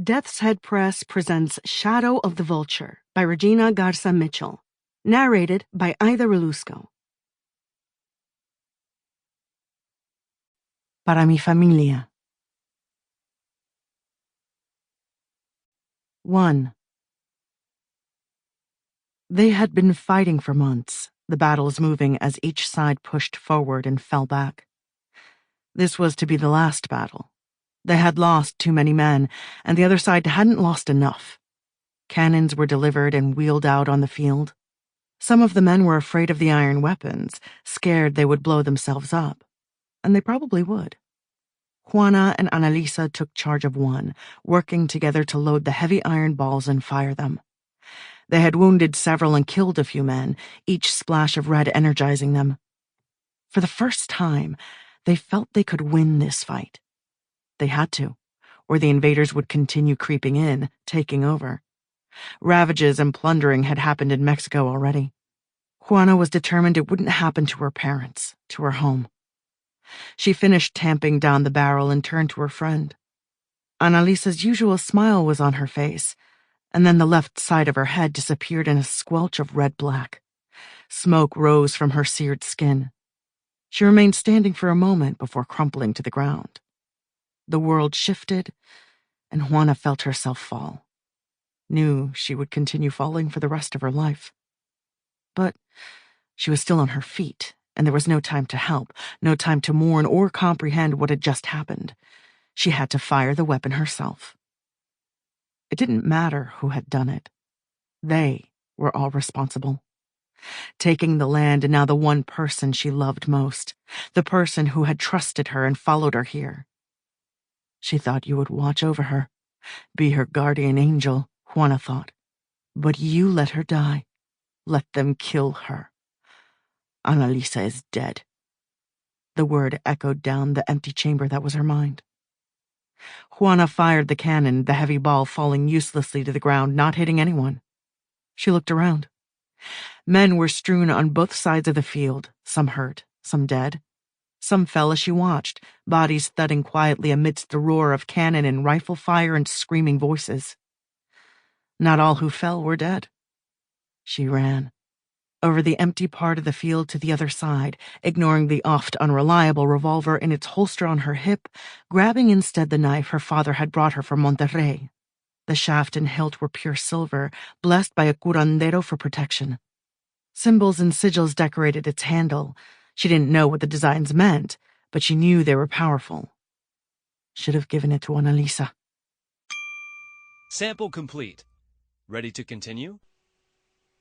Death's Head Press presents Shadow of the Vulture by Regina Garza Mitchell. Narrated by Aida Reluzco. Para mi familia. 1. They had been fighting for months, the battles moving as each side pushed forward and fell back. This was to be the last battle. They had lost too many men, and the other side hadn't lost enough. Cannons were delivered and wheeled out on the field. Some of the men were afraid of the iron weapons, scared they would blow themselves up. And they probably would. Juana and Annalisa took charge of one, working together to load the heavy iron balls and fire them. They had wounded several and killed a few men, each splash of red energizing them. For the first time, they felt they could win this fight. They had to, or the invaders would continue creeping in, taking over. Ravages and plundering had happened in Mexico already. Juana was determined it wouldn't happen to her parents, to her home. She finished tamping down the barrel and turned to her friend. Annalisa's usual smile was on her face, and then the left side of her head disappeared in a squelch of red-black. Smoke rose from her seared skin. She remained standing for a moment before crumpling to the ground. The world shifted, and Juana felt herself fall. Knew she would continue falling for the rest of her life. But she was still on her feet, and there was no time to help, no time to mourn or comprehend what had just happened. She had to fire the weapon herself. It didn't matter who had done it. They were all responsible. Taking the land and now the one person she loved most, the person who had trusted her and followed her here. She thought you would watch over her, be her guardian angel, Juana thought. But you let her die. Let them kill her. Annalisa is dead. The word echoed down the empty chamber that was her mind. Juana fired the cannon, the heavy ball falling uselessly to the ground, not hitting anyone. She looked around. Men were strewn on both sides of the field, some hurt, some dead. Some fell as she watched, bodies thudding quietly amidst the roar of cannon and rifle fire and screaming voices. Not all who fell were dead. She ran. Over the empty part of the field to the other side, ignoring the oft unreliable revolver in its holster on her hip, grabbing instead the knife her father had brought her from Monterrey. The shaft and hilt were pure silver, blessed by a curandero for protection. Symbols and sigils decorated its handle. She didn't know what the designs meant, but she knew they were powerful. Should have given it to Annalisa. Sample complete. Ready to continue?